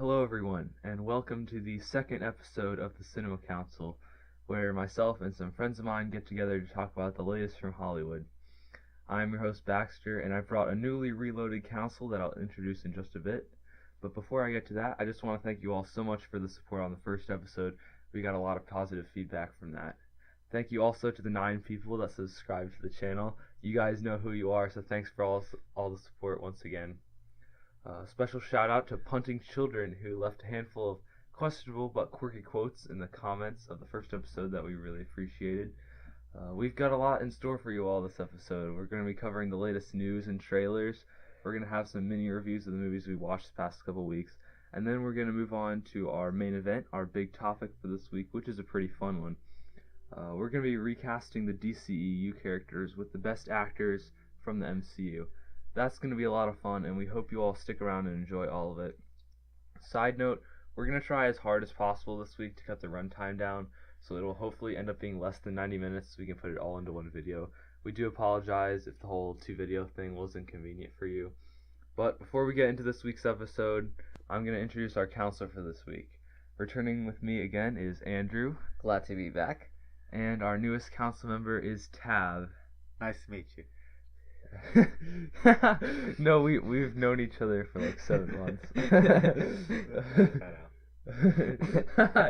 Hello, everyone, and welcome to the second episode of the Cinema Council, where myself and some friends of mine get together to talk about the latest from Hollywood. I'm your host, Baxter, and I've brought a newly reloaded council that I'll introduce in just a bit. But before I get to that, I just want to thank you all so much for the support on the first episode. We got a lot of positive feedback from that. Thank you also to the 9 people that subscribed to the channel. You guys know who you are, so thanks for all the support once again. Special shout out to Punting Children, who left a handful of questionable but quirky quotes in the comments of the first episode that we really appreciated. We've got a lot in store for you all this episode. We're going to be covering the latest news and trailers. We're going to have some mini reviews of the movies we watched the past couple weeks. And then we're going to move on to our main event, our big topic for this week, which is a pretty fun one. We're going to be recasting the DCEU characters with the best actors from the MCU. That's going to be a lot of fun, and we hope you all stick around and enjoy all of it. Side note, we're going to try as hard as possible this week to cut the runtime down, so it will hopefully end up being less than 90 minutes so we can put it all into one video. We do apologize if the whole 2-video thing was inconvenient for you. But before we get into this week's episode, I'm going to introduce our counselor for this week. Returning with me again is Andrew. Glad to be back. And our newest council member is Tav. Nice to meet you. No, we've known each other for like 7 months.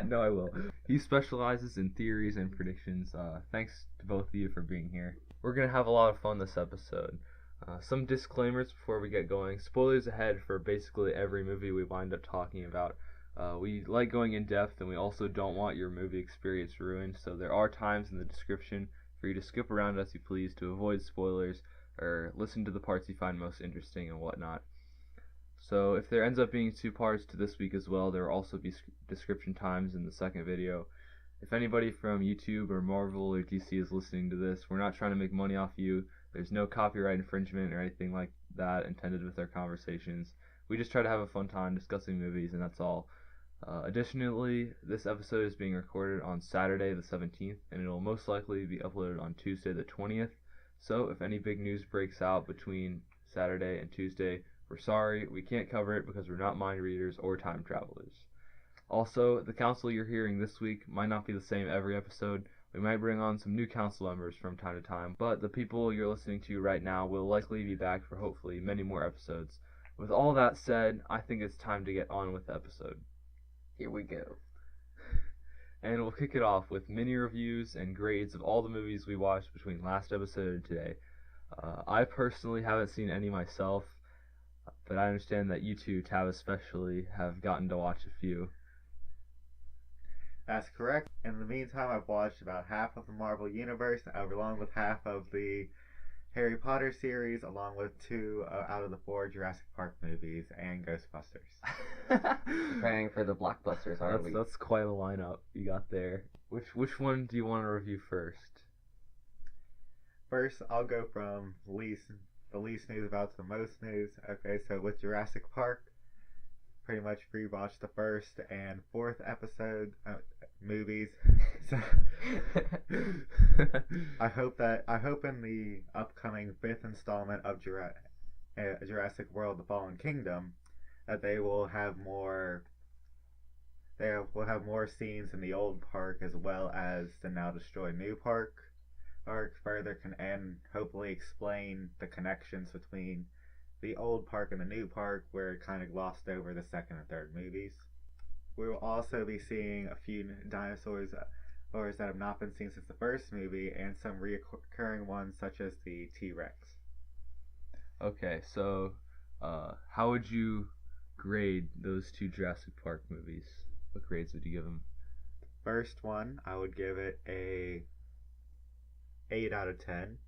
No, I will. He specializes in theories and predictions. Thanks to both of you for being here. We're going to have a lot of fun this episode. Some disclaimers before we get going. Spoilers ahead for basically every movie we wind up talking about. We like going in depth, and we also don't want your movie experience ruined, so there are times in the description for you to skip around as you please to avoid spoilers, or listen to the parts you find most interesting and whatnot. So if there ends up being 2 parts to this week as well, there will also be description times in the second video. If anybody from YouTube or Marvel or DC is listening to this, we're not trying to make money off you. There's no copyright infringement or anything like that intended with our conversations. We just try to have a fun time discussing movies, and that's all. Additionally, this episode is being recorded on Saturday the 17th, and it will most likely be uploaded on Tuesday the 20th. So if any big news breaks out between Saturday and Tuesday, we're sorry, we can't cover it because we're not mind readers or time travelers. Also, the council you're hearing this week might not be the same every episode. We might bring on some new council members from time to time, but the people you're listening to right now will likely be back for hopefully many more episodes. With all that said, I think it's time to get on with the episode. Here we go. And we'll kick it off with mini reviews and grades of all the movies we watched between last episode and today. I personally haven't seen any myself, but I understand that you two, Tav especially, have gotten to watch a few. That's correct. In the meantime, I've watched about half of the Marvel Universe, along with half of the Harry Potter series, along with 2 out of the 4 Jurassic Park movies, and Ghostbusters. Preparing for the blockbusters, aren't we? That's quite a lineup you got there. Which one do you want to review first? First, I'll go from the least news about to the most news. Okay, so with Jurassic Park, pretty much rewatched the 1st and 4th episode movies. So I hope in the upcoming 5th installment of Jurassic World: The Fallen Kingdom that they will have more scenes in the old park as well as the now destroyed new park, or further and hopefully explain the connections between the old park and the new park, where it kind of glossed over the 2nd and 3rd movies. We will also be seeing a few dinosaurs that have not been seen since the 1st movie, and some recurring ones such as the T-Rex. Okay, so how would you grade those 2 Jurassic Park movies? What grades would you give them? First one, I would give it a 8 out of 10.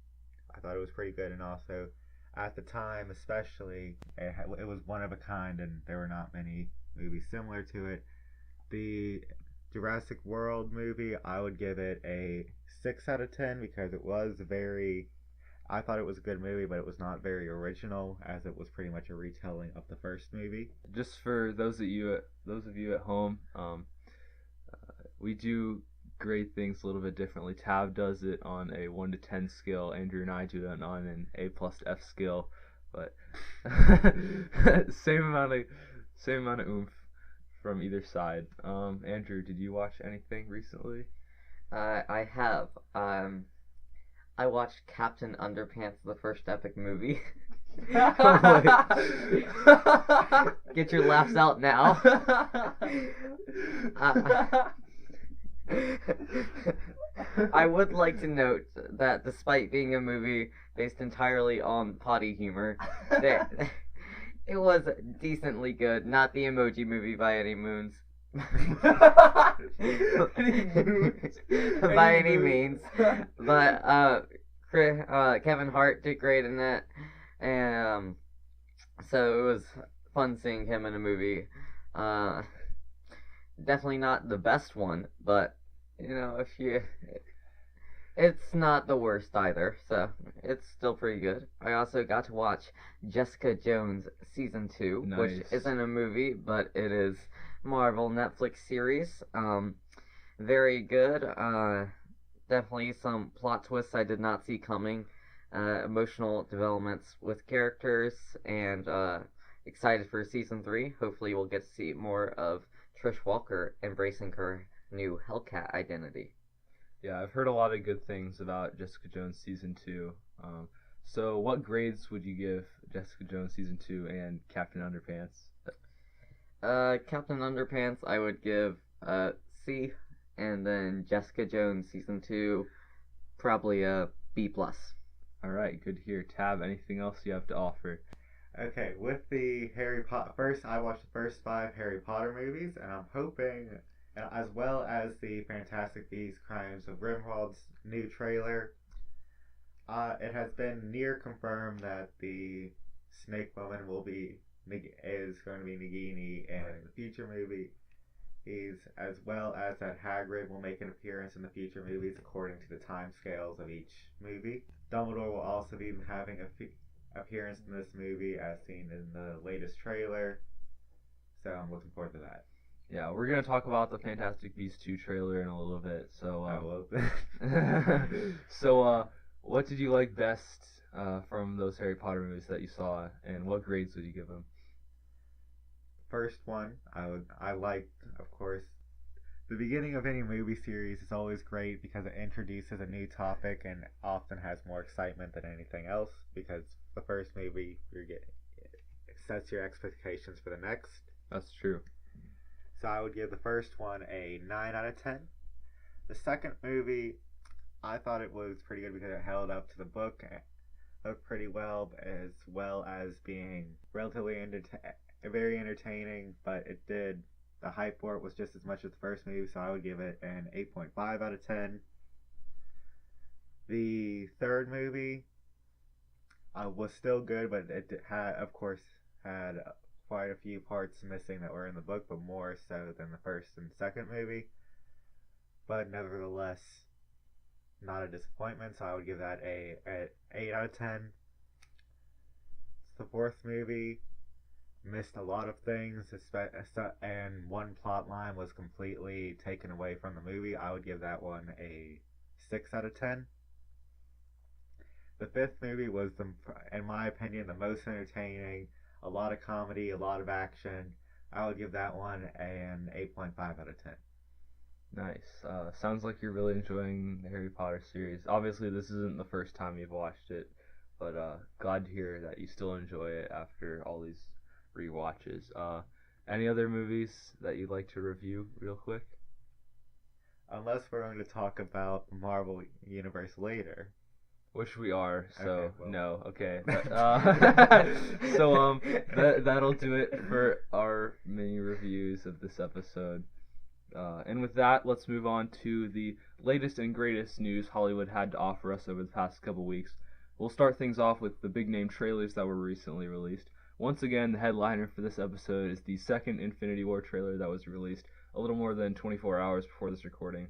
I thought it was pretty good, and also at the time especially, it was one of a kind, and there were not many movies similar to it. The Jurassic World movie, I would give it a 6 out of 10 because I thought it was a good movie, but it was not very original, as it was pretty much a retelling of the 1st movie. Just for those of you at home, we do grade things a little bit differently. Tab does it on a 1 to 10 scale. Andrew and I do it on an A plus to F scale, but same amount of oomph. from either side. Andrew, did you watch anything recently? I have. I watched Captain Underpants, the first epic movie. Get your laughs out now. I would like to note that despite being a movie based entirely on potty humor, it was decently good. Not the Emoji Movie by any means. By any means. But Kevin Hart did great in it. And so it was fun seeing him in a movie. Definitely not the best one, but it's not the worst either, so it's still pretty good. I also got to watch Jessica Jones Season 2, Nice. which isn't a movie, but it is Marvel Netflix series. Very good. Definitely some plot twists I did not see coming. Emotional developments with characters, and excited for Season 3. Hopefully we'll get to see more of Trish Walker embracing her new Hellcat identity. Yeah, I've heard a lot of good things about Jessica Jones Season 2. So what grades would you give Jessica Jones Season 2 and Captain Underpants? Captain Underpants I would give C, and then Jessica Jones Season 2 probably a B+. Alright, good to hear. Tab, anything else you have to offer? Okay, with the Harry Potter, first I watched the first 5 Harry Potter movies, and I'm hoping, as well as the Fantastic Beasts: Crimes of Grindelwald's new trailer, it has been near confirmed that the Snake Woman is going to be Nagini in the future movie. As well as that Hagrid will make an appearance in the future movies according to the time scales of each movie. Dumbledore will also be having an appearance in this movie as seen in the latest trailer. So I'm looking forward to that. Yeah, we're going to talk about the Fantastic Beasts 2 trailer in a little bit. So, what did you like best from those Harry Potter movies that you saw, and what grades would you give them? First one, I liked, of course, the beginning of any movie series is always great because it introduces a new topic and often has more excitement than anything else, because the first movie it sets your expectations for the next. That's true. So I would give the first one a 9 out of 10. The second movie, I thought it was pretty good because it held up to the book, looked pretty well as being relatively very entertaining, but the hype for it was just as much as the first movie, so I would give it an 8.5 out of 10. The third movie was still good, but it had quite a few parts missing that were in the book, but more so than the first and second movie. But nevertheless, not a disappointment, so I would give that an 8 out of 10. The fourth movie missed a lot of things, and one plot line was completely taken away from the movie. I would give that one a 6 out of 10. The fifth movie was, in my opinion, the most entertaining. A lot of comedy, a lot of action. I would give that one an 8.5 out of 10. Nice. Sounds like you're really enjoying the Harry Potter series. Obviously, this isn't the first time you've watched it, but glad to hear that you still enjoy it after all these rewatches. Any other movies that you'd like to review real quick? Unless we're going to talk about Marvel Universe later. Which we are, so okay, well. No, okay. But, so that'll do it for our mini reviews of this episode. And with that, let's move on to the latest and greatest news Hollywood had to offer us over the past couple weeks. We'll start things off with the big name trailers that were recently released. Once again, the headliner for this episode is the second Infinity War trailer that was released a little more than 24 hours before this recording.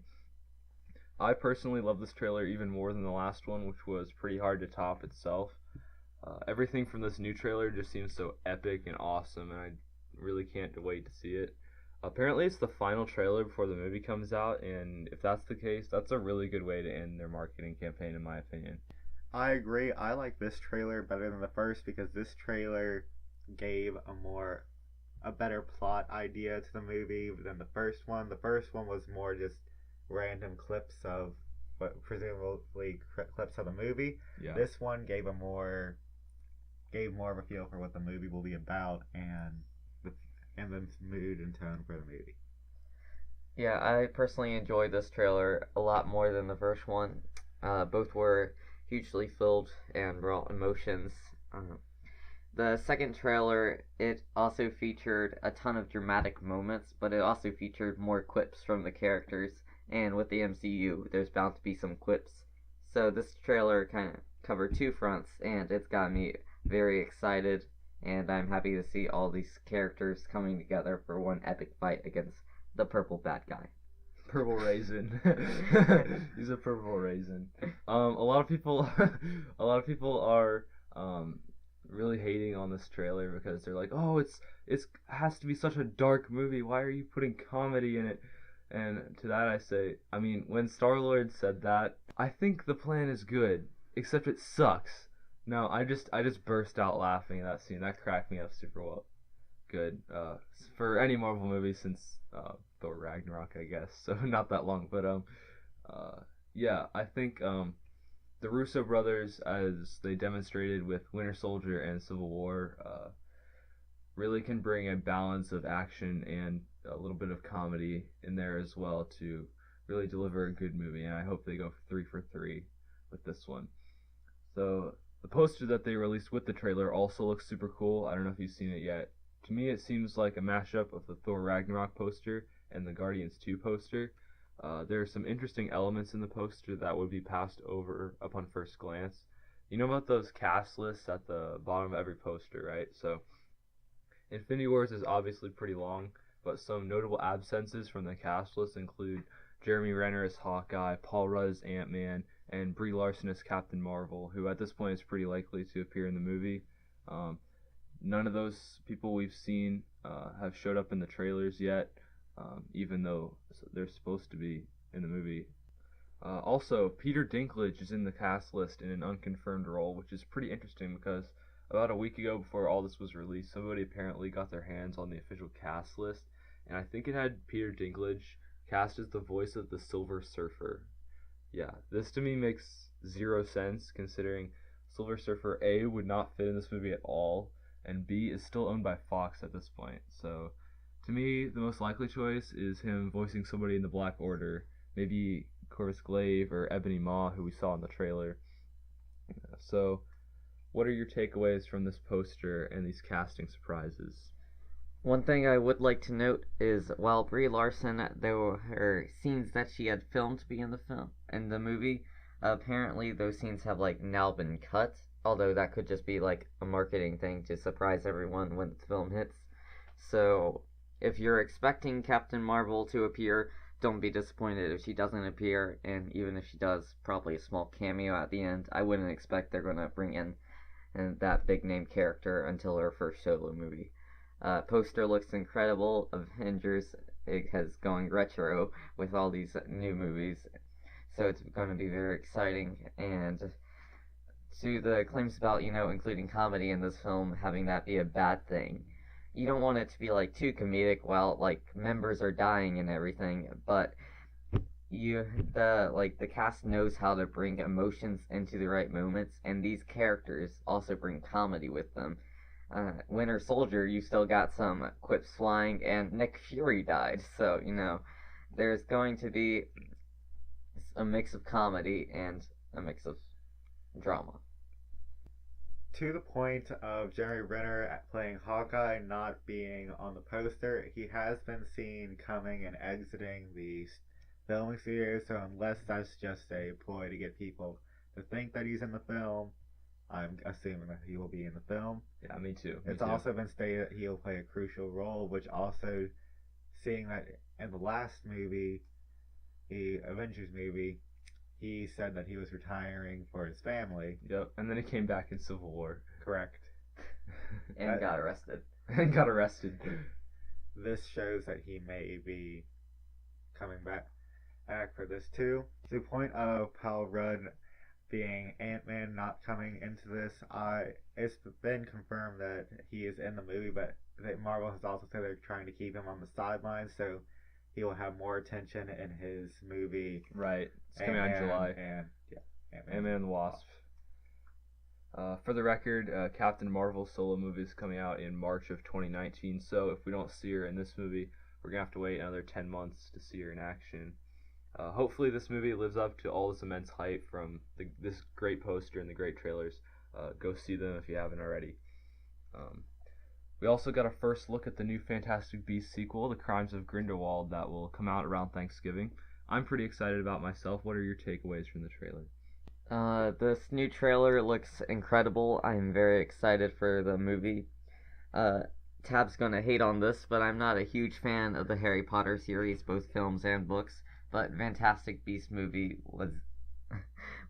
I personally love this trailer even more than the last one, which was pretty hard to top itself. Everything from this new trailer just seems so epic and awesome, and I really can't wait to see it. Apparently it's the final trailer before the movie comes out, and if that's the case, that's a really good way to end their marketing campaign, in my opinion. I agree. I like this trailer better than the first because this trailer gave a more a better plot idea to the movie than the first one. The first one was more just random clips of, but presumably clips of the movie. Yeah. This one gave more of a feel for what the movie will be about and the mood and tone for the movie. Yeah, I personally enjoyed this trailer a lot more than the first one. Both were hugely filled and brought emotions. The second trailer, it also featured a ton of dramatic moments, but it also featured more quips from the characters. And with the MCU, there's bound to be some quips. So this trailer kind of covered two fronts, and it's got me very excited. And I'm happy to see all these characters coming together for one epic fight against the purple bad guy. Purple raisin. He's a purple raisin. A lot of people are really hating on this trailer because they're like, oh, it has to be such a dark movie. Why are you putting comedy in it? And to that I say, I mean, when Star-Lord said that, I think the plan is good, except it sucks. No, I just burst out laughing at that scene. That cracked me up super well. Good. For any Marvel movie since Thor Ragnarok, I guess. So not that long, but yeah, I think the Russo brothers, as they demonstrated with Winter Soldier and Civil War, really can bring a balance of action and a little bit of comedy in there as well to really deliver a good movie. And I hope they go 3 for 3 with this one. So the poster that they released with the trailer also looks super cool. I don't know if you've seen it yet. To me, it seems like a mashup of the Thor Ragnarok poster and the Guardians 2 poster. There are some interesting elements in the poster that would be passed over upon first glance. You know about those cast lists at the bottom of every poster, right? So Infinity Wars is obviously pretty long, but some notable absences from the cast list include Jeremy Renner as Hawkeye, Paul Rudd as Ant-Man, and Brie Larson as Captain Marvel, who at this point is pretty likely to appear in the movie. None of those people we've seen have showed up in the trailers yet, even though they're supposed to be in the movie. Also, Peter Dinklage is in the cast list in an unconfirmed role, which is pretty interesting because about a week ago, before all this was released, somebody apparently got their hands on the official cast list, and I think it had Peter Dinklage cast as the voice of the Silver Surfer. Yeah, this to me makes zero sense, considering Silver Surfer A would not fit in this movie at all, and B is still owned by Fox at this point. So, to me, the most likely choice is him voicing somebody in the Black Order, maybe Corvus Glaive or Ebony Maw, who we saw in the trailer. So, what are your takeaways from this poster and these casting surprises? One thing I would like to note is while Brie Larson, there were scenes that she had filmed to be in the movie, apparently those scenes have now been cut, although that could just be a marketing thing to surprise everyone when the film hits. So if you're expecting Captain Marvel to appear, don't be disappointed if she doesn't appear, and even if she does, probably a small cameo at the end. I wouldn't expect they're going to bring in that big name character until her first solo movie. Poster looks incredible. Avengers has going retro with all these new movies, so it's going to be very exciting. And to the claims about including comedy in this film, having that be a bad thing, you don't want it to be too comedic while members are dying and everything, but the cast knows how to bring emotions into the right moments, and these characters also bring comedy with them. Winter Soldier, you still got some quips flying, and Nick Fury died, so there's going to be a mix of comedy and a mix of drama. To the point of Jeremy Renner playing Hawkeye not being on the poster, he has been seen coming and exiting the filming studio, so unless that's just a ploy to get people to think that he's in the film, I'm assuming that he will be in the film. Yeah, me too. It's also been stated that he'll play a crucial role, which also, seeing that in the last movie, the Avengers movie, he said that he was retiring for his family. Yep, and then he came back in Civil War. Correct. And got arrested. And got arrested. This shows that he may be coming back for this too. To the point of Paul Rudd being Ant-Man not coming into this, it's been confirmed that he is in the movie, but Marvel has also said they're trying to keep him on the sidelines, so he will have more attention in his movie. Right. It's coming out in July. Ant-Man and the Wasp. For the record, Captain Marvel's solo movie is coming out in March of 2019, so if we don't see her in this movie, we're going to have to wait another 10 months to see her in action. Hopefully this movie lives up to all this immense hype from this great poster and the great trailers. Go see them if you haven't already. We also got a first look at the new Fantastic Beasts sequel, The Crimes of Grindelwald, that will come out around Thanksgiving. I'm pretty excited about myself. What are your takeaways from the trailer? This new trailer looks incredible. I'm very excited for the movie. Tab's gonna hate on this, but I'm not a huge fan of the Harry Potter series, both films and books. But Fantastic Beasts movie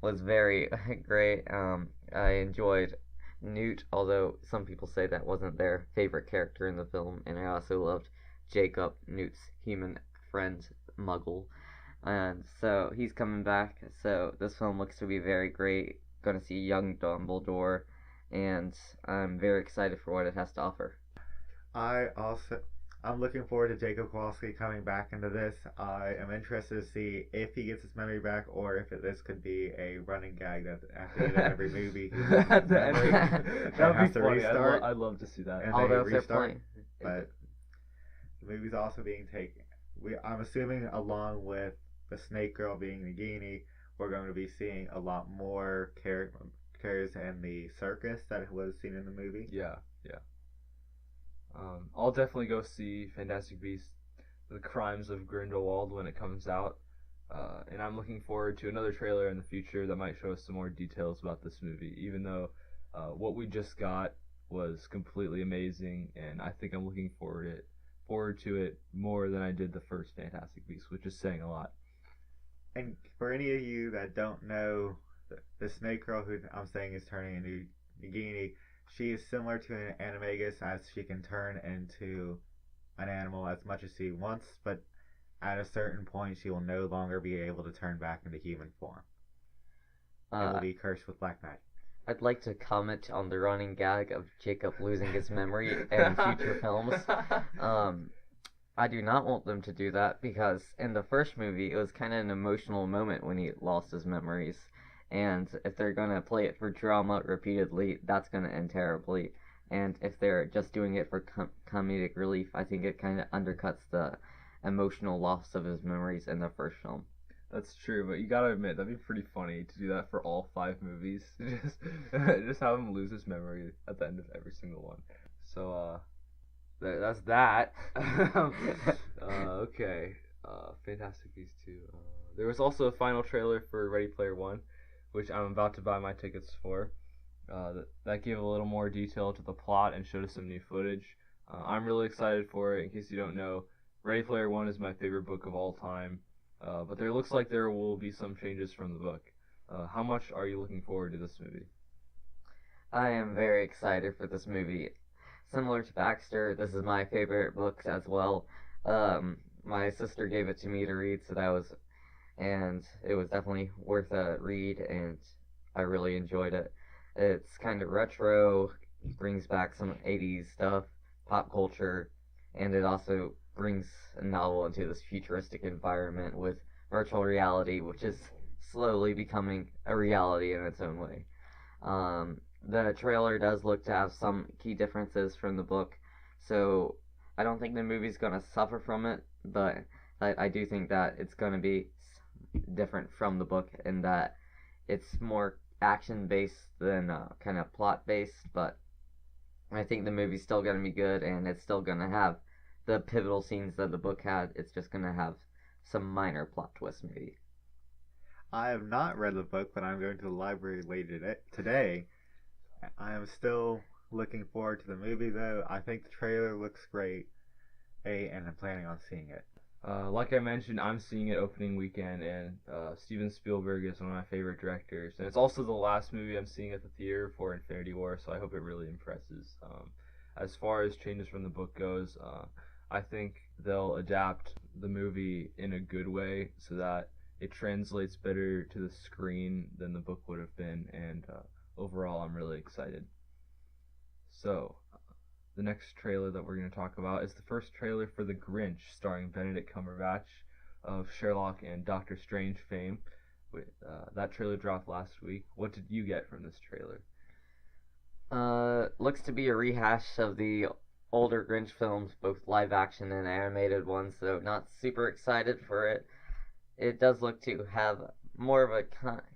was very great. I enjoyed Newt, although some people say that wasn't their favorite character in the film, and I also loved Jacob, Newt's human friend, Muggle. And so he's coming back, so this film looks to be very great. Gonna see young Dumbledore, and I'm very excited for what it has to offer. I'm looking forward to Jacob Kowalski coming back into this. I am interested to see if he gets his memory back, or if this could be a running gag that at the end of every movie At the end, that'd be funny. I'd love to see that. Although if they're playing, but the movie's also being taken. I'm assuming along with the Snake Girl being Nagini, we're going to be seeing a lot more characters in the circus that was seen in the movie. Yeah. I'll definitely go see Fantastic Beasts: The Crimes of Grindelwald when it comes out, and I'm looking forward to another trailer in the future that might show us some more details about this movie, even though what we just got was completely amazing, and I think I'm looking forward to it more than I did the first Fantastic Beasts, which is saying a lot. And for any of you that don't know, the Snake Girl who I'm saying is turning into Nagini, she is similar to an animagus, as she can turn into an animal as much as she wants, but at a certain point she will no longer be able to turn back into human form. It will be cursed with black magic. I'd like to comment on the running gag of Jacob losing his memory in future films. I do not want them to do that, because in the first movie it was kind of an emotional moment when he lost his memories. And if they're going to play it for drama repeatedly, that's going to end terribly. And if they're just doing it for comedic relief, I think it kind of undercuts the emotional loss of his memories in the first film. That's true, but you gotta admit, that'd be pretty funny to do that for all 5 movies. Just have him lose his memory at the end of every single one. So, that's that. Okay. Fantastic Beasts 2. There was also a final trailer for Ready Player One, which I'm about to buy my tickets for. That gave a little more detail to the plot and showed us some new footage. I'm really excited for it. In case you don't know, Ready Player One is my favorite book of all time, but there looks like there will be some changes from the book. How much are you looking forward to this movie? I am very excited for this movie. Similar to Baxter, this is my favorite book as well. My sister gave it to me to read, and it was definitely worth a read, and I really enjoyed it. It's kind of retro, brings back some 80s stuff, pop culture, and it also brings a novel into this futuristic environment with virtual reality, which is slowly becoming a reality in its own way. The trailer does look to have some key differences from the book, so I don't think the movie's going to suffer from it, but I do think that it's going to be different from the book in that it's more action-based than kind of plot-based, but I think the movie's still going to be good, and it's still going to have the pivotal scenes that the book had. It's just going to have some minor plot twists, maybe. I have not read the book, but I'm going to the library later today. I am still looking forward to the movie, though. I think the trailer looks great, and I'm planning on seeing it. Like I mentioned, I'm seeing it opening weekend, and Steven Spielberg is one of my favorite directors, and it's also the last movie I'm seeing at the theater for Infinity War, so I hope it really impresses. As far as changes from the book goes, I think they'll adapt the movie in a good way so that it translates better to the screen than the book would have been, and overall I'm really excited. So, the next trailer that we're going to talk about is the first trailer for The Grinch, starring Benedict Cumberbatch of Sherlock and Doctor Strange fame. That trailer dropped last week. What did you get from this trailer? Looks to be a rehash of the older Grinch films, both live action and animated ones, so not super excited for it. It does look to have more of a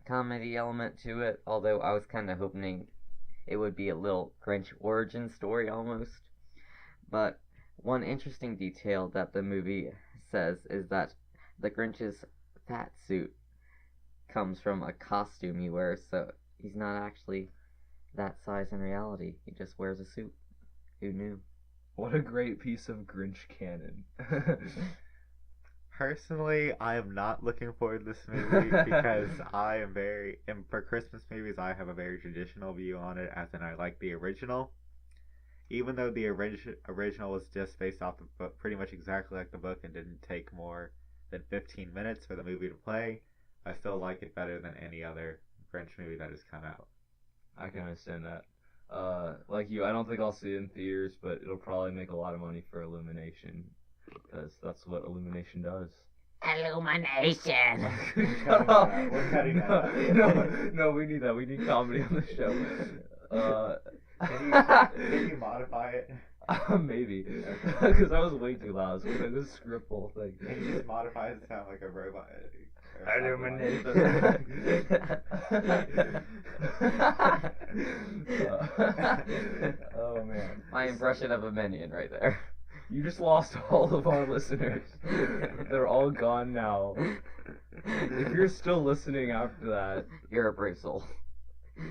comedy element to it, although I was kind of hoping it would be a little Grinch origin story almost. But one interesting detail that the movie says is that the Grinch's fat suit comes from a costume he wears, so he's not actually that size in reality. He just wears a suit. Who knew? What a great piece of Grinch canon. Personally, I am not looking forward to this movie because for Christmas movies, I have a very traditional view on it, as in I like the original. Even though the original was just based off the book, pretty much exactly like the book, and didn't take more than 15 minutes for the movie to play, I still like it better than any other Grinch movie that has come out. I can understand that. Like you, I don't think I'll see it in theaters, but it'll probably make a lot of money for Illumination, because that's what Illumination does. Illumination! We're cutting that out. No, we need that. We need comedy on the show. Can you modify it? Maybe. Because that was way too loud. So we're just script whole thing. Can you just modify it to sound like a robot? Illumination. Oh man. My impression of a minion right there. You just lost all of our listeners. They're all gone now. If you're still listening after that, You're a brave soul.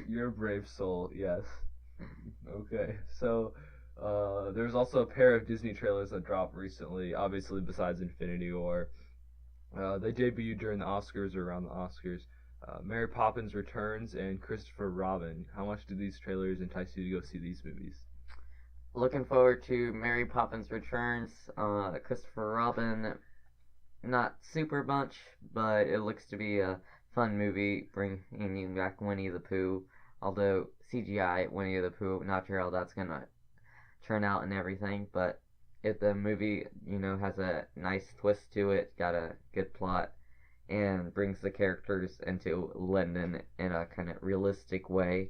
you're a brave soul, yes. Okay, so there's also a pair of Disney trailers that dropped recently, obviously besides Infinity War. They debuted during the Oscars or around the Oscars. Mary Poppins Returns and Christopher Robin. How much do these trailers entice you to go see these movies? Looking forward to Mary Poppins Returns. Christopher Robin, not super much, but it looks to be a fun movie, bringing back Winnie the Pooh. Although CGI Winnie the Pooh, not sure how that's gonna turn out and everything, but if the movie, has a nice twist to it, got a good plot, and brings the characters into London in a kind of realistic way,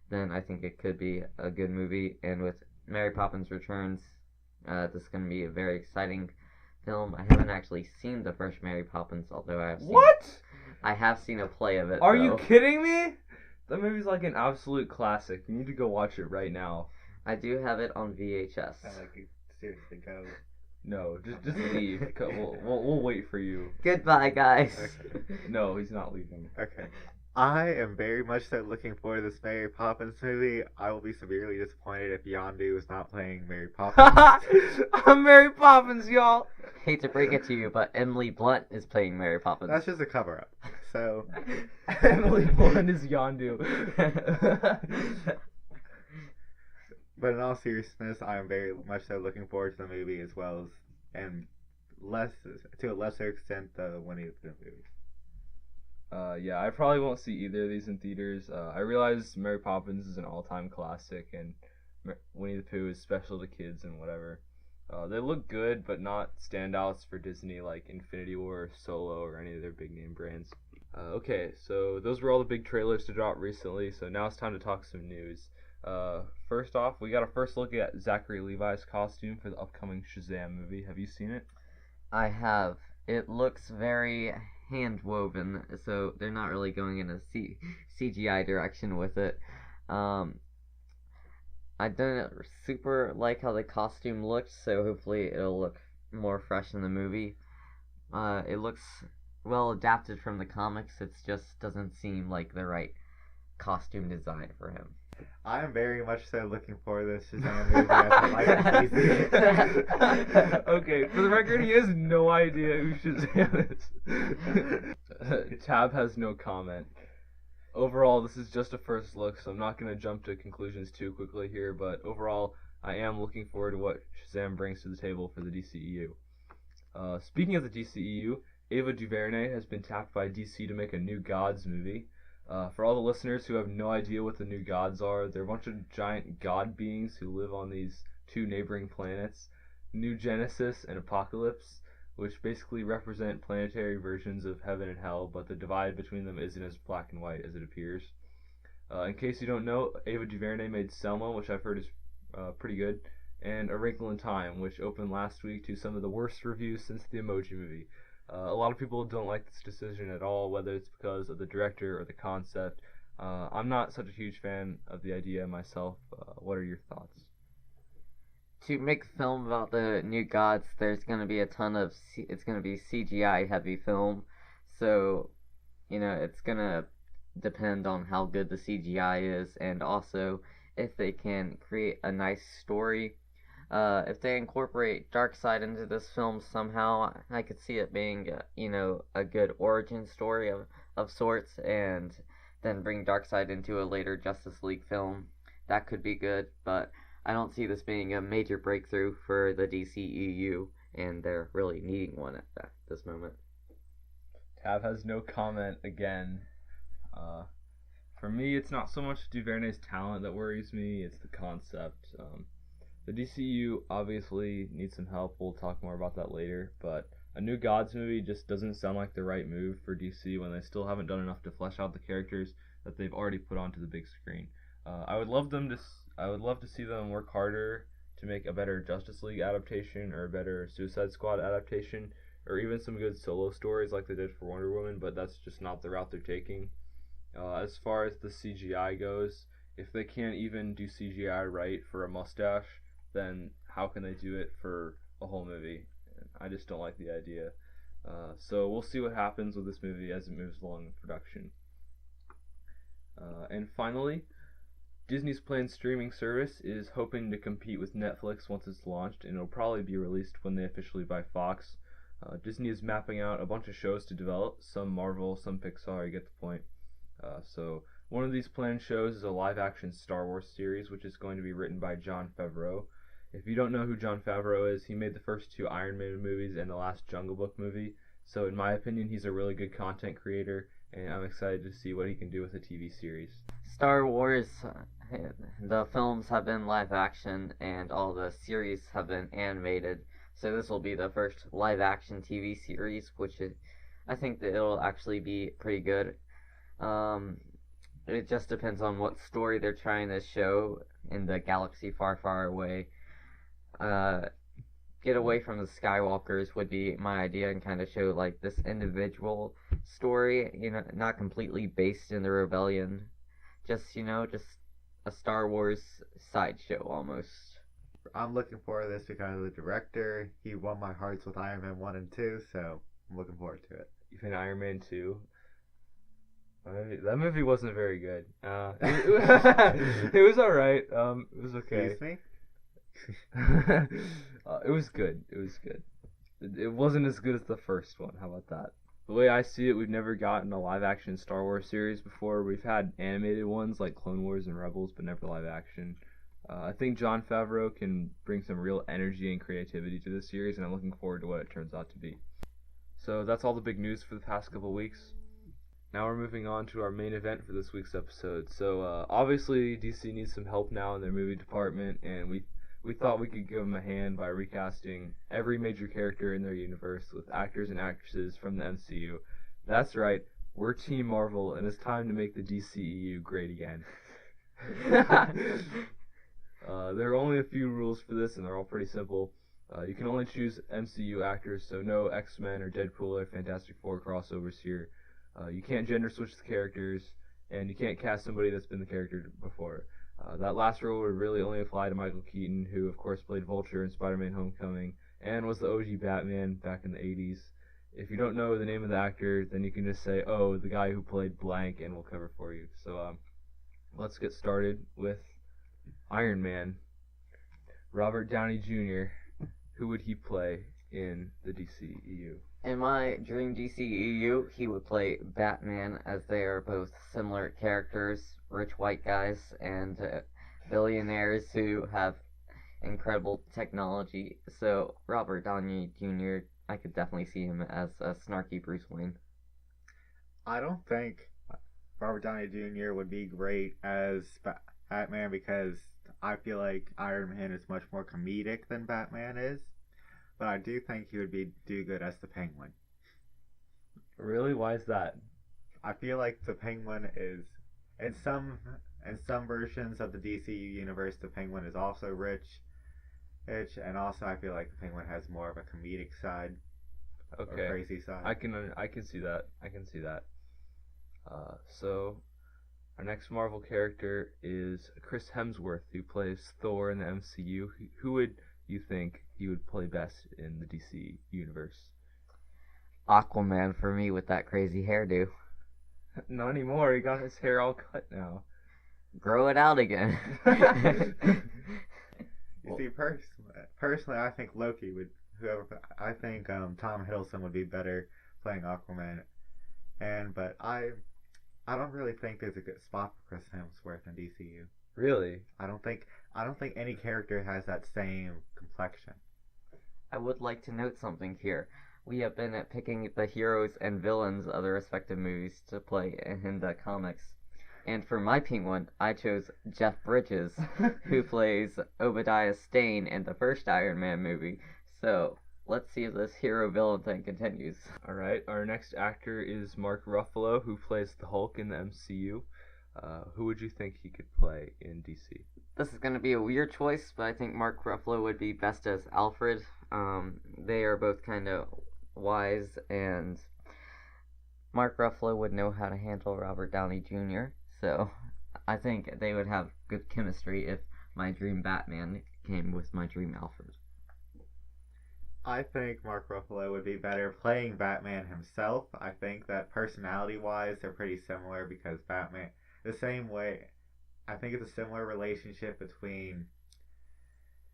then I think it could be a good movie. And with Mary Poppins Returns, this is going to be a very exciting film. I haven't actually seen the first Mary Poppins, although I have seen a play of it. Are you kidding me? That movie's like an absolute classic. You need to go watch it right now. I do have it on VHS. Seriously, go. No, just leave. We'll wait for you. Goodbye, guys. Okay. No, he's not leaving. Okay. I am very much so looking forward to this Mary Poppins movie. I will be severely disappointed if Yondu is not playing Mary Poppins. I'm Mary Poppins, y'all. Hate to break it to you, but Emily Blunt is playing Mary Poppins. That's just a cover-up. So Emily Blunt is Yondu. But in all seriousness, I am very much so looking forward to the movie, as well as, and to a lesser extent, the Winnie the Pooh movie. Yeah, I probably won't see either of these in theaters. I realize Mary Poppins is an all-time classic, and Winnie the Pooh is special to kids and whatever. They look good, but not standouts for Disney like Infinity War, Solo, or any of their big-name brands. Okay, so those were all the big trailers to drop recently, so now it's time to talk some news. First off, we got a first look at Zachary Levi's costume for the upcoming Shazam movie. Have you seen it? I have. It looks very hand-woven, so they're not really going in a CGI direction with it. I don't super like how the costume looks, so hopefully it'll look more fresh in the movie. It looks well adapted from the comics. It just doesn't seem like the right costume design for him. I am very much so looking forward to this Shazam movie. As Okay, for the record, he has no idea who Shazam is. Tab has no comment. Overall, this is just a first look, so I'm not going to jump to conclusions too quickly here, but overall, I am looking forward to what Shazam brings to the table for the DCEU. Speaking of the DCEU, Ava DuVernay has been tapped by DC to make a New Gods movie. For all the listeners who have no idea what the New Gods are, they're a bunch of giant god beings who live on these two neighboring planets, New Genesis and Apocalypse, which basically represent planetary versions of heaven and hell, but the divide between them isn't as black and white as it appears. In case you don't know, Ava DuVernay made Selma, which I've heard is pretty good, and A Wrinkle in Time, which opened last week to some of the worst reviews since the Emoji Movie. A lot of people don't like this decision at all, whether it's because of the director or the concept. I'm not such a huge fan of the idea myself. What are your thoughts? To make a film about the new gods, there's going to be a ton of it's going to be CGI heavy film, so it's going to depend on how good the CGI is, and also if they can create a nice story. If they incorporate Darkseid into this film somehow, I could see it being a good origin story of sorts, and then bring Darkseid into a later Justice League film. That could be good, but I don't see this being a major breakthrough for the DCEU, and they're really needing one at this moment. Tav has no comment again. For me, it's not so much DuVernay's talent that worries me, it's the concept. The DCEU obviously needs some help, we'll talk more about that later, but a new Gods movie just doesn't sound like the right move for DC when they still haven't done enough to flesh out the characters that they've already put onto the big screen. I would love to see them work harder to make a better Justice League adaptation or a better Suicide Squad adaptation, or even some good solo stories like they did for Wonder Woman, but that's just not the route they're taking. As far as the CGI goes, if they can't even do CGI right for a mustache, then how can they do it for a whole movie? I just don't like the idea. So we'll see what happens with this movie as it moves along in production. And finally, Disney's planned streaming service is hoping to compete with Netflix once it's launched, and it'll probably be released when they officially buy Fox. Disney is mapping out a bunch of shows to develop, some Marvel, some Pixar, you get the point. So one of these planned shows is a live-action Star Wars series, which is going to be written by Jon Favreau. If you don't know who Jon Favreau is, he made the first two Iron Man movies and the last Jungle Book movie, so in my opinion, he's a really good content creator, and I'm excited to see what he can do with a TV series. Star Wars, the films have been live action, and all the series have been animated, so this will be the first live action TV series, which I think that it'll actually be pretty good. It just depends on what story they're trying to show in the galaxy far, far away. Get away from the Skywalkers would be my idea, and kind of show like this individual story, not completely based in the rebellion. Just a Star Wars sideshow almost. I'm looking forward to this because of the director. He won my hearts with Iron Man 1 and 2, so I'm looking forward to it. Even Iron Man 2? That movie wasn't very good. It was alright. It was okay. Excuse me? It was good. It was good. It wasn't as good as the first one. How about that? The way I see it, we've never gotten a live-action Star Wars series before. We've had animated ones like Clone Wars and Rebels, but never live-action. I think Jon Favreau can bring some real energy and creativity to this series, and I'm looking forward to what it turns out to be. So that's all the big news for the past couple weeks. Now we're moving on to our main event for this week's episode. So obviously DC needs some help now in their movie department, and we thought we could give them a hand by recasting every major character in their universe with actors and actresses from the MCU. That's right, we're Team Marvel, and it's time to make the DCEU great again. There are only a few rules for this, and they're all pretty simple. You can only choose MCU actors, so no X-Men or Deadpool or Fantastic Four crossovers here. You can't gender switch the characters, and you can't cast somebody that's been the character before. That last rule would really only apply to Michael Keaton, who of course played Vulture in Spider-Man Homecoming, and was the OG Batman back in the 80s. If you don't know the name of the actor, then you can just say, oh, the guy who played blank, and we'll cover for you. So let's get started with Iron Man. Robert Downey Jr., who would he play in the DCEU? In my dream DCEU, he would play Batman, as they are both similar characters, rich white guys, and billionaires who have incredible technology. So Robert Downey Jr., I could definitely see him as a snarky Bruce Wayne. I don't think Robert Downey Jr. would be great as Batman because I feel like Iron Man is much more comedic than Batman is, but I do think he would do good as the Penguin. Really? Why is that? I feel like the Penguin is in some versions of the DCU universe, the Penguin is also rich, and also I feel like the Penguin has more of a comedic side, Okay, or crazy side. I can see that. I can see that. So our next Marvel character is Chris Hemsworth, who plays Thor in the MCU. Who would you think he would play best in the DC universe? Aquaman for me with that crazy hairdo. Not anymore. He got his hair all cut now. Grow it out again. You see, personally, I think Loki would. I think Tom Hiddleston would be better playing Aquaman, but I don't really think there's a good spot for Chris Hemsworth in DCU. Really? I don't think any character has that same complexion. I would like to note something here. We have been picking the heroes and villains of their respective movies to play in the comics. And for my Penguin, I chose Jeff Bridges, who plays Obadiah Stane in the first Iron Man movie. So, let's see if this hero-villain thing continues. Alright, our next actor is Mark Ruffalo, who plays the Hulk in the MCU. Who would you think he could play in DC? This is going to be a weird choice, but I think Mark Ruffalo would be best as Alfred. They are both kind of wise, and Mark Ruffalo would know how to handle Robert Downey Jr., so I think they would have good chemistry if my dream Batman came with my dream Alfred. I think Mark Ruffalo would be better playing Batman himself. I think that personality-wise, they're pretty similar because Batman, the same way, I think it's a similar relationship between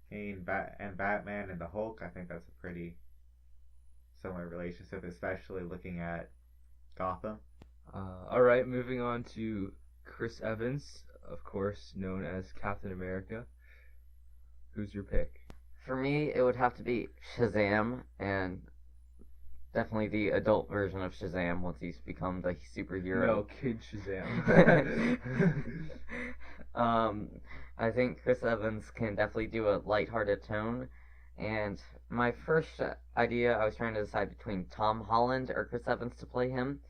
Batman and the Hulk. I think that's a pretty similar relationship, especially looking at Gotham. Alright, moving on to Chris Evans, of course, known as Captain America. Who's your pick? For me, it would have to be Shazam, and definitely the adult version of Shazam once he's become the superhero. No, Kid Shazam. I think Chris Evans can definitely do a lighthearted tone, and my first idea, I was trying to decide between Tom Holland or Chris Evans to play him,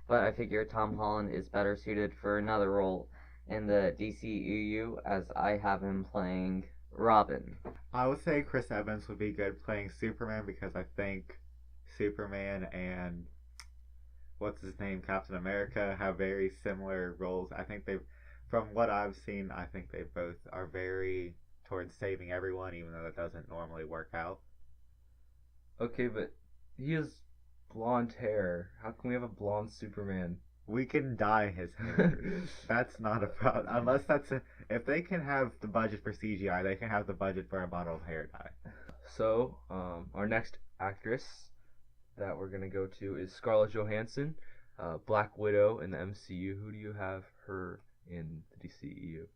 but I figured Tom Holland is better suited for another role in the DCEU, as I have him playing Robin. I would say Chris Evans would be good playing Superman because I think Superman and Captain America have very similar roles. I think from what I've seen, I think they both are very towards saving everyone, even though that doesn't normally work out. Okay, but he has blonde hair. How can we have a blonde Superman? We can dye his hair. That's not a problem. Unless if they can have the budget for CGI, they can have the budget for a bottle of hair dye. So, our next actress that we're gonna go to is Scarlett Johansson, Black Widow in the MCU. Who do you have her in the DCEU?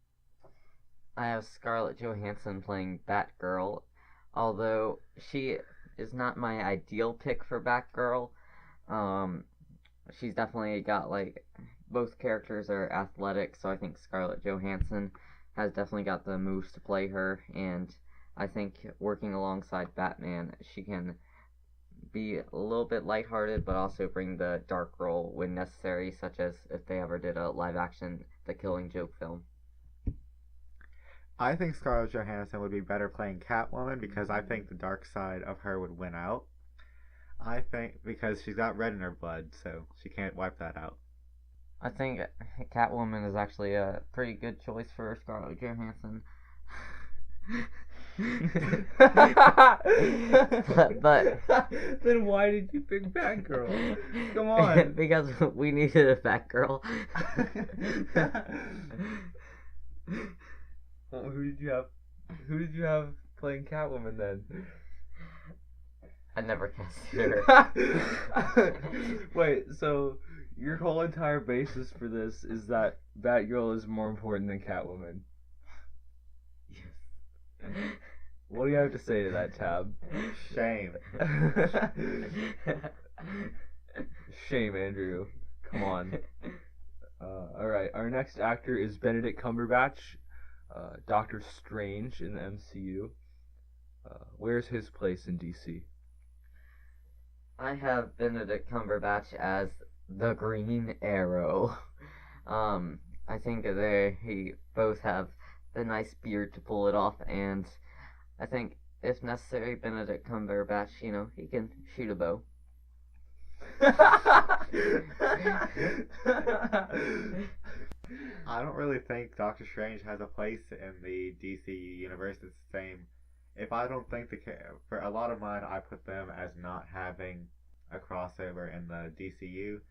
I have Scarlett Johansson playing Batgirl, although she is not my ideal pick for Batgirl. She's definitely got, both characters are athletic, so I think Scarlett Johansson has definitely got the moves to play her, and I think working alongside Batman, she can be a little bit lighthearted, but also bring the dark role when necessary, such as if they ever did a live-action The Killing Joke film. I think Scarlett Johansson would be better playing Catwoman because I think the dark side of her would win out. I think because she's got red in her blood, so she can't wipe that out. I think Catwoman is actually a pretty good choice for Scarlett Johansson. but then why did you pick Batgirl? Come on. Because we needed a Batgirl. Well, who did you have playing Catwoman then? I never casted her. Wait, so your whole entire basis for this is that Batgirl is more important than Catwoman? Yes. What do you have to say to that, Tab? Shame. Shame, Andrew. Come on. Alright, our next actor is Benedict Cumberbatch, Doctor Strange in the MCU. Where's his place in DC? I have Benedict Cumberbatch as the Green Arrow. I think he both have the nice beard to pull it off, and I think if necessary, Benedict Cumberbatch, he can shoot a bow. I don't really think Doctor Strange has a place in the DCU universe. It's the same. If I don't think for a lot of mine, I put them as not having a crossover in the DCU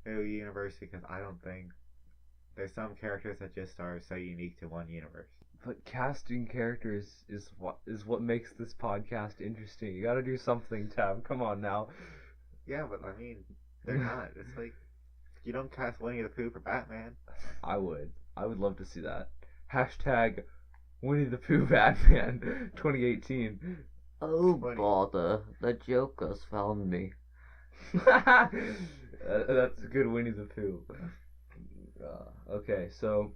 universe because I don't think there's some characters that just are so unique to one universe. But casting characters is what makes this podcast interesting. You gotta do something, Tab. Come on now. Yeah, but I mean, they're not. It's like, you don't cast Winnie the Pooh for Batman. I would love to see that. Hashtag Winnie the Pooh Batman 2018. Oh, bother. The Joker's found me. That's a good Winnie the Pooh. Okay, so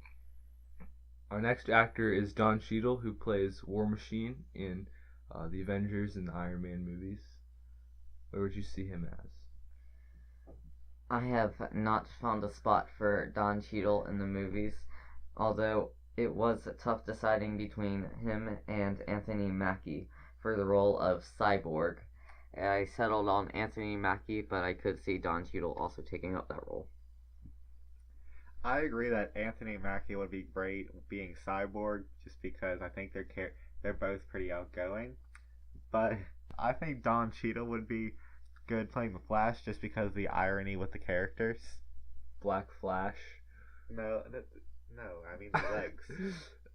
our next actor is Don Cheadle, who plays War Machine in the Avengers and the Iron Man movies. Where would you see him as? I have not found a spot for Don Cheadle in the movies, although it was tough deciding between him and Anthony Mackie for the role of Cyborg. I settled on Anthony Mackie, but I could see Don Cheadle also taking up that role. I agree that Anthony Mackie would be great being Cyborg, just because I think they're both pretty outgoing. But I think Don Cheadle would be good playing the Flash, just because of the irony with the characters. Black Flash? No, I mean their legs.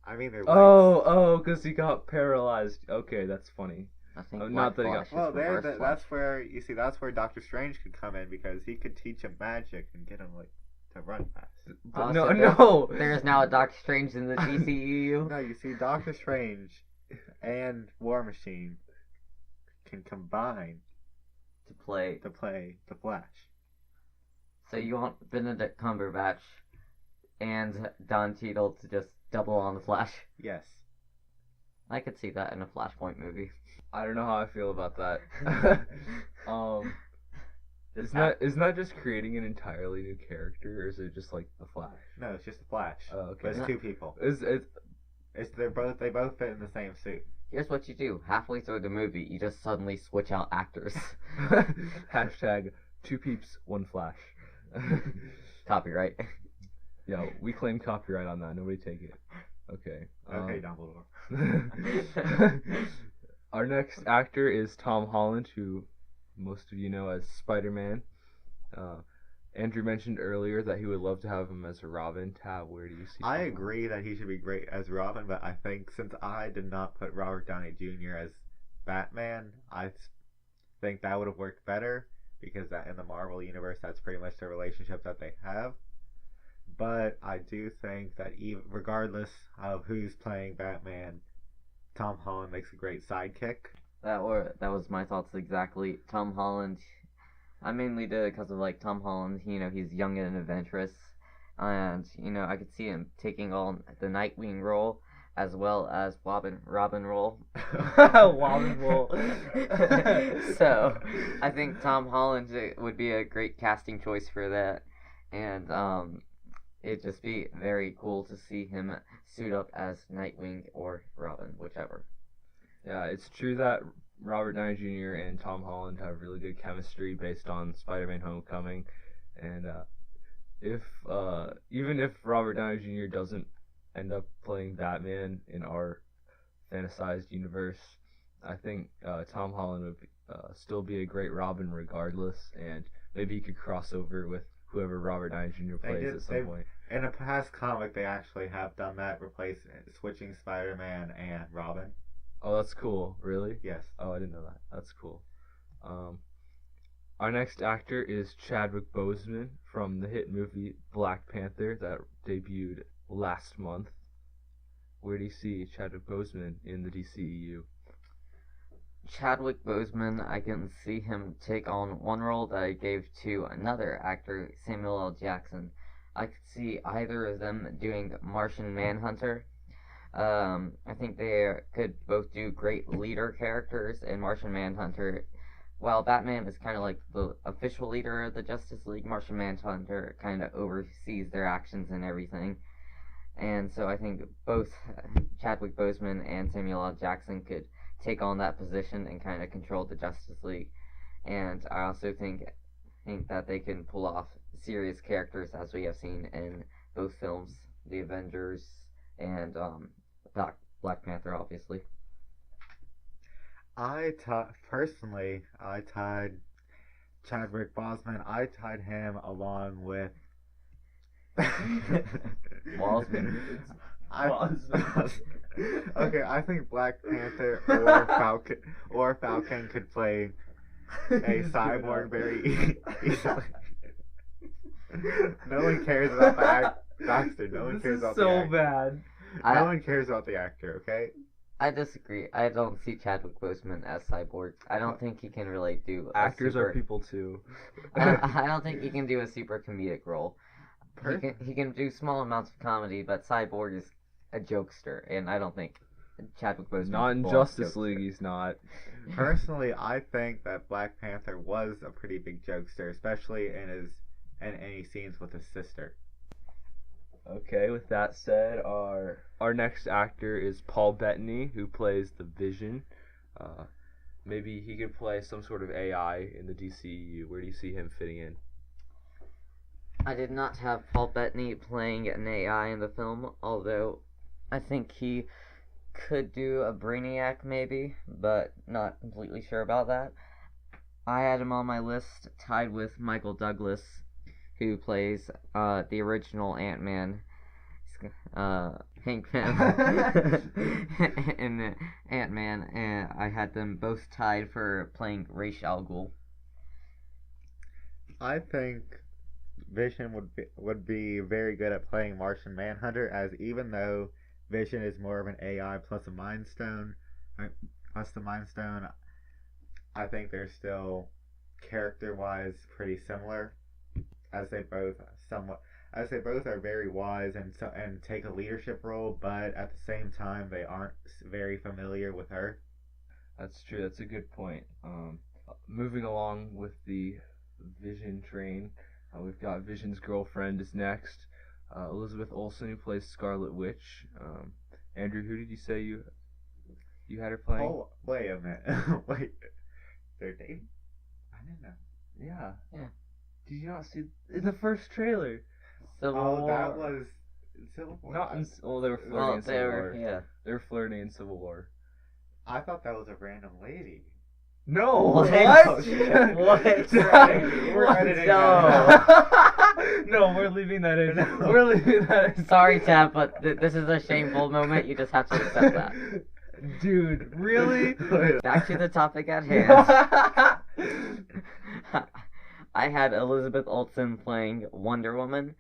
I mean their legs. Oh, because he got paralyzed. Okay, that's funny. I think not that he got. Well, that's where Doctor Strange could come in, because he could teach him magic and get him to run fast. But no. There is now a Doctor Strange in the DCEU. No, you see, Doctor Strange and War Machine can combine to play the Flash. So you want Benedict Cumberbatch and Don Cheadle to just double on the Flash? Yes. I could see that in a Flashpoint movie. I don't know how I feel about that. Isn't that just creating an entirely new character, or is it just like the Flash? No, it's just the Flash. Oh, okay. But it's two people. They both fit in the same suit. Here's what you do. Halfway through the movie, you just suddenly switch out actors. Hashtag 2 peeps, 1 Flash. Copyright. Yeah, we claim copyright on that. Nobody take it. Okay. Okay, Dumbledore. Our next actor is Tom Holland, who most of you know as Spider-Man. Andrew mentioned earlier that he would love to have him as a Robin. Tab, where do you see I agree that he should be great as Robin, but I think since I did not put Robert Downey Jr. as Batman, I think that would have worked better, because that in the Marvel universe, that's pretty much the relationship that they have. But I do think that regardless of who's playing Batman, Tom Holland makes a great sidekick. That was my thoughts exactly. Tom Holland, I mainly did it because of Tom Holland. He's young and adventurous, and I could see him taking on the Nightwing role as well as Robin role. Robin role. So I think Tom Holland would be a great casting choice for that, and it'd just be very cool to see him suit up as Nightwing or Robin, whichever. Yeah, it's true that Robert Downey Jr. and Tom Holland have really good chemistry based on Spider-Man: Homecoming, and even if Robert Downey Jr. doesn't end up playing Batman in our fantasized universe, I think Tom Holland would still be a great Robin regardless, and maybe he could cross over with whoever Robert Downey Jr. plays at some point. In a past comic, they actually have done that, switching Spider-Man and Robin. Oh, that's cool. Really? Yes. Oh, I didn't know that. That's cool. Our next actor is Chadwick Boseman from the hit movie Black Panther that debuted last month. Where do you see Chadwick Boseman in the DCEU? Chadwick Boseman, I can see him take on one role that I gave to another actor, Samuel L. Jackson. I could see either of them doing Martian Manhunter. I think they could both do great leader characters in Martian Manhunter. While Batman is kind of like the official leader of the Justice League, Martian Manhunter kind of oversees their actions and everything. And so I think both Chadwick Boseman and Samuel L. Jackson could take on that position and kind of control the Justice League. And I also think that they can pull off serious characters as we have seen in both films, The Avengers and Black Panther, obviously. I tied Chadwick Boseman. I tied him along with Bosman. Okay, I think Black Panther or Falcon could play a cyborg very easily. No one cares about the actor. No one cares about the actor. So bad. No one cares about the actor, okay? I disagree. I don't see Chadwick Boseman as Cyborg. I don't think he can really do actors are people too. I don't think he can do a super comedic role. He can do small amounts of comedy, but Cyborg is a jokester, and I don't think Chadwick Boseman. Not in Justice League, he's not. Personally, I think that Black Panther was a pretty big jokester, especially in any scenes with his sister. Okay, with that said, our next actor is Paul Bettany, who plays the Vision. Maybe he could play some sort of AI in the DCEU. Where do you see him fitting in? I did not have Paul Bettany playing an AI in the film, although I think he could do a Brainiac maybe, but not completely sure about that. I had him on my list tied with Michael Douglas, who plays the original Ant-Man, Hank Pym, in Ant-Man, and I had them both tied for playing Ra's al Ghul. I think Vision would be very good at playing Martian Manhunter, as even though Vision is more of an AI plus the Mind Stone, I think they're still character-wise pretty similar, as they both are very wise and take a leadership role, but at the same time they aren't very familiar with Earth. That's true. That's a good point. Moving along with the Vision train, we've got Vision's girlfriend is next. Elizabeth Olsen, who plays Scarlet Witch. Andrew, who did you say you had her playing? Oh, wait a minute. Wait, they're dating? I didn't know. Yeah. Did you not see in the first trailer? Civil War. That was Civil War. They were flirting in Civil War. Yeah. They were flirting in Civil War. I thought that was a random lady. No. What? What? We're editing that. No, we're leaving that in. We're leaving that in. Sorry, Tab, but this is a shameful moment. You just have to accept that. Dude, really? Back to the topic at hand. I had Elizabeth Olsen playing Wonder Woman.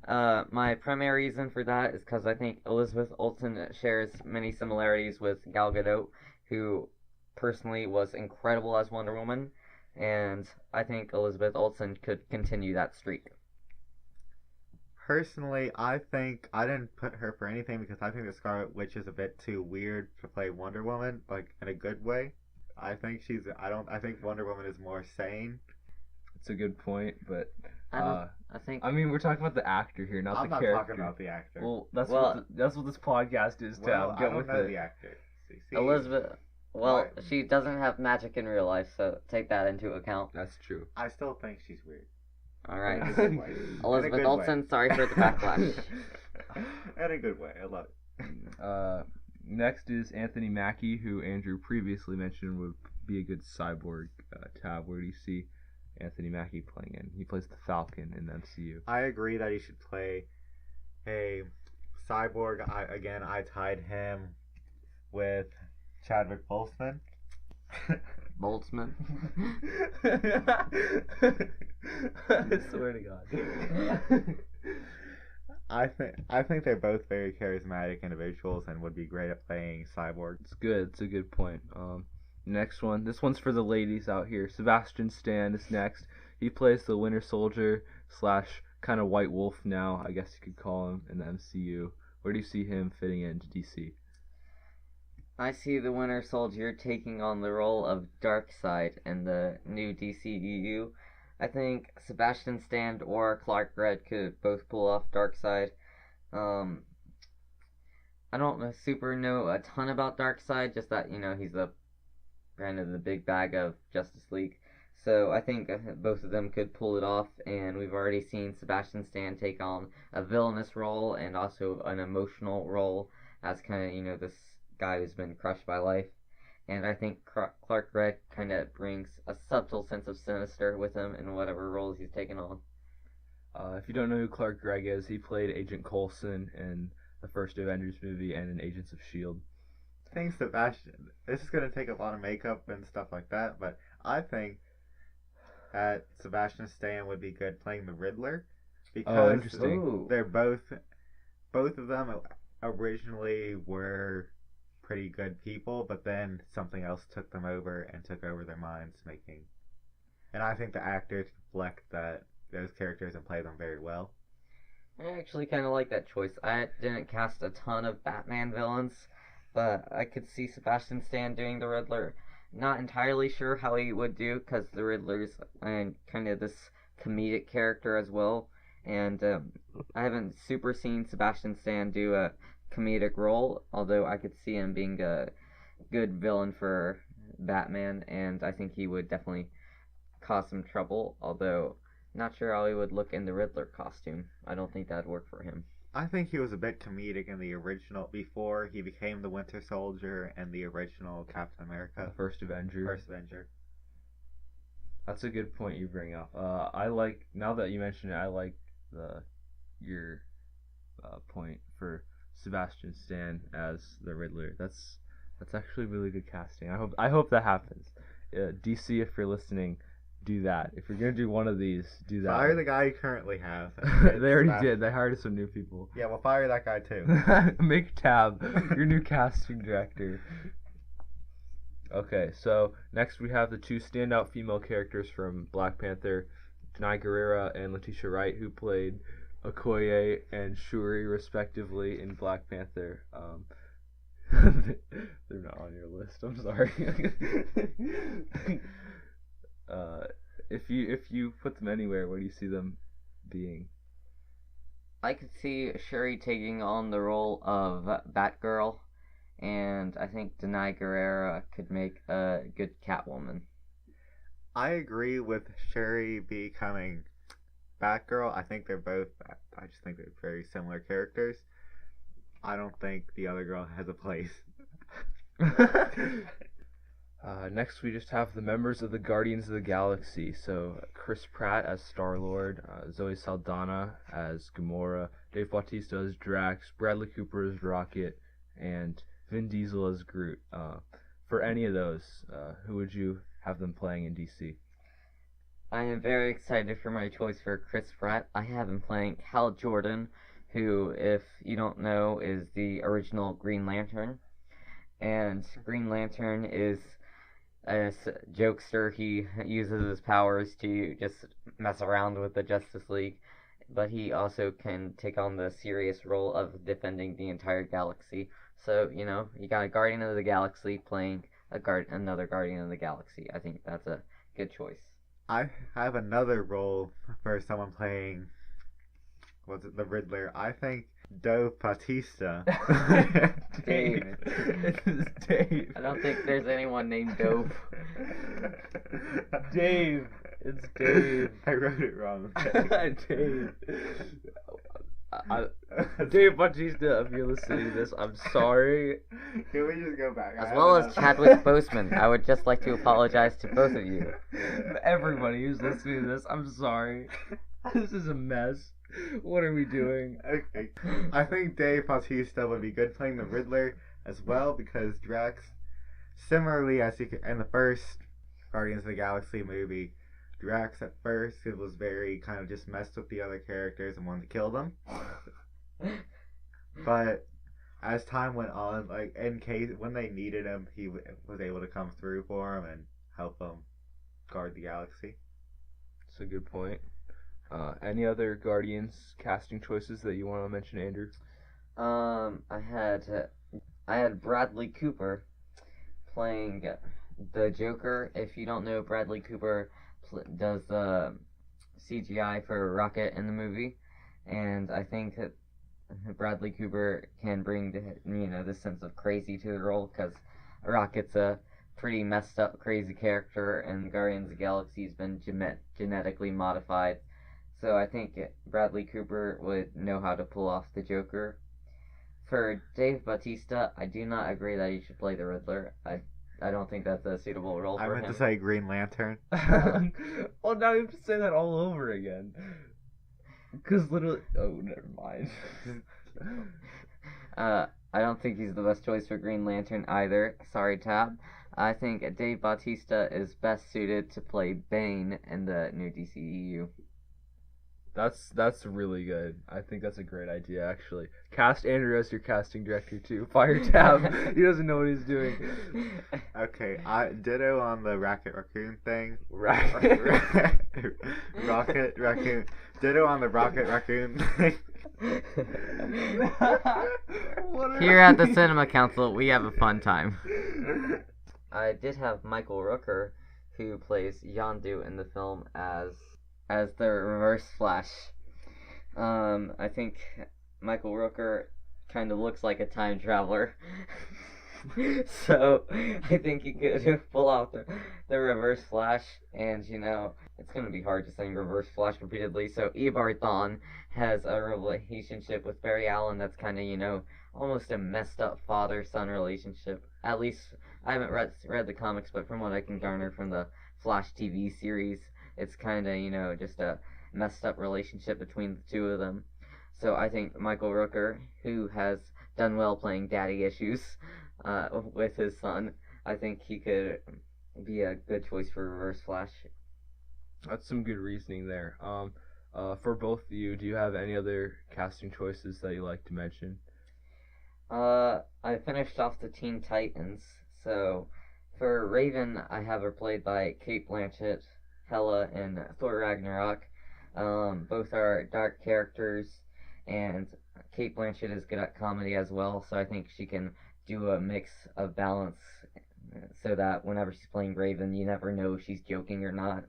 My primary reason for that is because I think Elizabeth Olsen shares many similarities with Gal Gadot, who personally was incredible as Wonder Woman, and I think Elizabeth Olsen could continue that streak. Personally, I think I didn't put her for anything because I think the Scarlet Witch is a bit too weird to play Wonder Woman, like in a good way. I think Wonder Woman is more sane. It's a good point, but I mean, we're talking about the actor here, not I'm the not character. talking about the actor. Well, that's what this podcast is, Tab. Well, Get I with don't know it. the actor. See, Elizabeth. Well, Why? she doesn't have magic in real life, so take that into account. That's true. I still think she's weird. All right. In a good way. Elizabeth In a good Olsen, way. sorry for the backlash. In a good way. I love it. Next is Anthony Mackie, who Andrew previously mentioned would be a good cyborg. Tab, where do you see Anthony Mackie playing in? He plays the Falcon in the MCU. I agree that he should play a cyborg. I tied him with Chadwick Boseman. Boltzmann. I swear to God. I think they're both very charismatic individuals and would be great at playing cyborg. It's good. It's a good point. Next one. This one's for the ladies out here. Sebastian Stan is next. He plays the Winter Soldier / kind of White Wolf now, I guess you could call him, in the MCU. Where do you see him fitting into DC? I see the Winter Soldier taking on the role of Darkseid in the new DCEU. I think Sebastian Stan or Clark Gregg could both pull off Darkseid. I don't know a ton about Darkseid, just that he's the kind of the big bag of Justice League. So I think both of them could pull it off, and we've already seen Sebastian Stan take on a villainous role and also an emotional role as kind of this guy who's been crushed by life. And I think Clark Gregg kind of brings a subtle sense of sinister with him in whatever roles he's taken on. If you don't know who Clark Gregg is, he played Agent Coulson in the first Avengers movie and in Agents of S.H.I.E.L.D. I think Sebastian, this is going to take a lot of makeup and stuff like that, but I think that Sebastian Stan would be good playing the Riddler, because interesting. They're both of them originally were pretty good people, but then something else took them over and took over their minds, and I think the actors reflect those characters and play them very well. I actually kind of like that choice. I didn't cast a ton of Batman villains, but I could see Sebastian Stan doing the Riddler. Not entirely sure how he would do, because the Riddler's kind of this comedic character as well, and I haven't super seen Sebastian Stan do a comedic role, although I could see him being a good villain for Batman, and I think he would definitely cause some trouble, although not sure how he would look in the Riddler costume. I don't think that'd work for him. I think he was a bit comedic in the original, before he became the Winter Soldier and the original Captain America. The First Avenger. That's a good point you bring up. I like, now that you mention it, I like your point for Sebastian Stan as the Riddler. That's actually really good casting. I hope that happens. DC, if you're listening, do that. If you're gonna do one of these, do that. Fire the guy you currently have. They already did. They hired some new people. Yeah, well, fire that guy too. Make Tab your new casting director. Okay, so next we have the two standout female characters from Black Panther, Denai Guerrera and Letitia Wright, who played Okoye and Shuri respectively in Black Panther. They're not on your list. I'm sorry. If you put them anywhere, where do you see them being? I could see Shuri taking on the role of Batgirl, and I think Denai Guerrera could make a good Catwoman. I agree with Shuri becoming Batgirl. I just think they're very similar characters. I don't think the other girl has a place. Next, we just have the members of the Guardians of the Galaxy. So, Chris Pratt as Star-Lord, Zoe Saldana as Gamora, Dave Bautista as Drax, Bradley Cooper as Rocket, and Vin Diesel as Groot. For any of those, who would you have them playing in DC? I am very excited for my choice for Chris Pratt. I have him playing Hal Jordan, who, if you don't know, is the original Green Lantern. And Green Lantern is a jokester. He uses his powers to just mess around with the Justice League, but he also can take on the serious role of defending the entire galaxy. So, you got a Guardian of the Galaxy playing another Guardian of the Galaxy. I think that's a good choice. I have another role for someone playing, the Riddler. I think Dave Bautista. Dave. It's Dave. I don't think there's anyone named Dove. Dave. It's Dave. I wrote it wrong. Dave. Dave Bautista, if you're listening to this, I'm sorry. Can we just go back? As well as Chadwick Boseman, I would just like to apologize to both of you. Everybody who's listening to this, I'm sorry. This is a mess. What are we doing? Okay. I think Dave Bautista would be good playing the Riddler as well, because Drax, similarly as in the first Guardians of the Galaxy movie, Drax at first it was very kind of just messed with the other characters and wanted to kill them. But as time went on, in case when they needed him, he was able to come through for them and help them guard the galaxy. That's a good point. Any other Guardians casting choices that you want to mention, Andrew? I had Bradley Cooper playing the Joker. If you don't know, Bradley Cooper does the CGI for Rocket in the movie, and I think that Bradley Cooper can bring the sense of crazy to the role, because Rocket's a pretty messed up, crazy character, and Guardians of the Galaxy's been genetically modified. So I think Bradley Cooper would know how to pull off the Joker. For Dave Bautista, I do not agree that he should play the Riddler. I don't think that's a suitable role I for meant him. to say Green Lantern. Well, now you have to say that all over again. Because literally... Oh, never mind. I don't think he's the best choice for Green Lantern either. Sorry, Tab. I think Dave Bautista is best suited to play Bane in the new DCEU. That's really good. I think that's a great idea, actually. Cast Andrew as your casting director, too. Fire Tab. He doesn't know what he's doing. Okay, ditto on the Rocket Raccoon thing. Rocket Raccoon. Ditto on the Rocket Raccoon thing. Here at the Cinema Council, we have a fun time. I did have Michael Rooker, who plays Yondu in the film, as the Reverse Flash. I think Michael Rooker kind of looks like a time traveler. So I think he could pull off the Reverse Flash, and it's going to be hard to say Reverse Flash repeatedly. So Eobard Thawne has a relationship with Barry Allen that's kind of almost a messed up father-son relationship. At least I haven't read the comics, but from what I can garner from the Flash TV series, it's kind of just a messed up relationship between the two of them. So I think Michael Rooker, who has done well playing daddy issues with his son, I think he could be a good choice for Reverse Flash. That's some good reasoning there. For both of you, do you have any other casting choices that you like to mention? I finished off the Teen Titans. So for Raven, I have her played by Cate Blanchett, Hela, in Thor Ragnarok. Both are dark characters, and Cate Blanchett is good at comedy as well, so I think she can do a mix of balance so that whenever she's playing Raven, you never know if she's joking or not.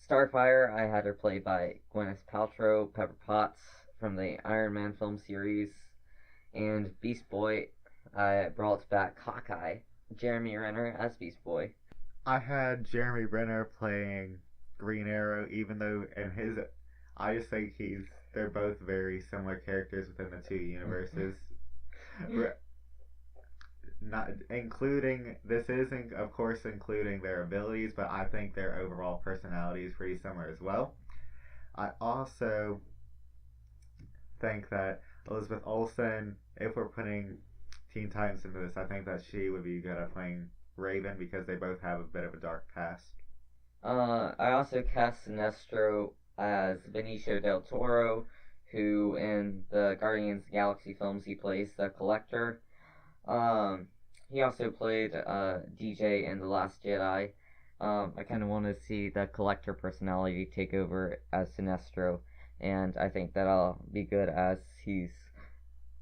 Starfire, I had her played by Gwyneth Paltrow, Pepper Potts from the Iron Man film series, and Beast Boy, I brought back Hawkeye, Jeremy Renner as Beast Boy. I had Jeremy Renner playing Green Arrow, even though I just think they're both very similar characters within the two universes. Not including, this isn't of course including their abilities, but I think their overall personality is pretty similar as well. I also think that Elizabeth Olsen, if we're putting Teen Titans into this, I think that she would be good at playing Raven because they both have a bit of a dark past. I also cast Sinestro as Benicio del Toro, who in the Guardians of the Galaxy films he plays the Collector. He also played DJ in The Last Jedi. I kind of want to see the Collector personality take over as Sinestro, and I think that'll be good as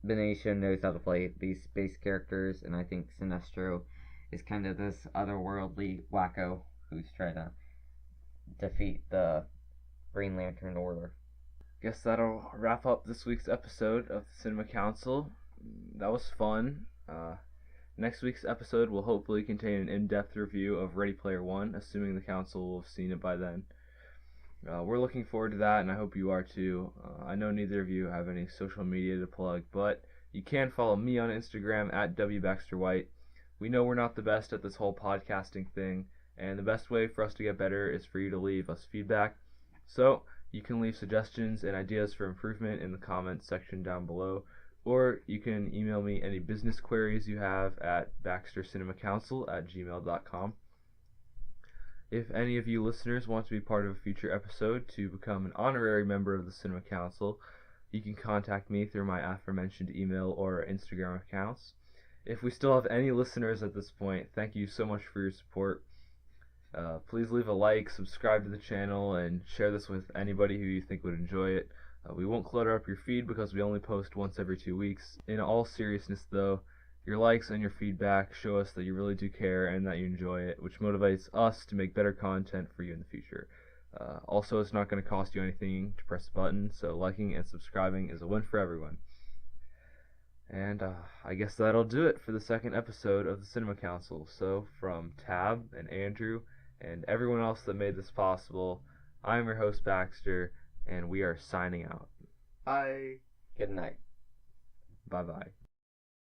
Benicio knows how to play these space characters, and I think Sinestro is kind of this otherworldly wacko who's trying to defeat the Green Lantern Order. Guess that'll wrap up this week's episode of the Cinema Council. That was fun. Next week's episode will hopefully contain an in-depth review of Ready Player One, assuming the council will have seen it by then. We're looking forward to that, and I hope you are too. I know neither of you have any social media to plug, but you can follow me on Instagram at WBaxterWhite. We know we're not the best at this whole podcasting thing, and the best way for us to get better is for you to leave us feedback. So you can leave suggestions and ideas for improvement in the comments section down below, or you can email me any business queries you have at baxtercinemacouncil@gmail.com. If any of you listeners want to be part of a future episode to become an honorary member of the Cinema Council, you can contact me through my aforementioned email or Instagram accounts. If we still have any listeners at this point, thank you so much for your support. Please leave a like, subscribe to the channel, and share this with anybody who you think would enjoy it. We won't clutter up your feed because we only post once every 2 weeks. In all seriousness, though, your likes and your feedback show us that you really do care and that you enjoy it, which motivates us to make better content for you in the future. Also, it's not going to cost you anything to press a button, so liking and subscribing is a win for everyone. And I guess that'll do it for the second episode of the Cinema Council. So, from Tab and Andrew and everyone else that made this possible, I'm your host, Baxter, and we are signing out. Bye. Good night. Bye-bye.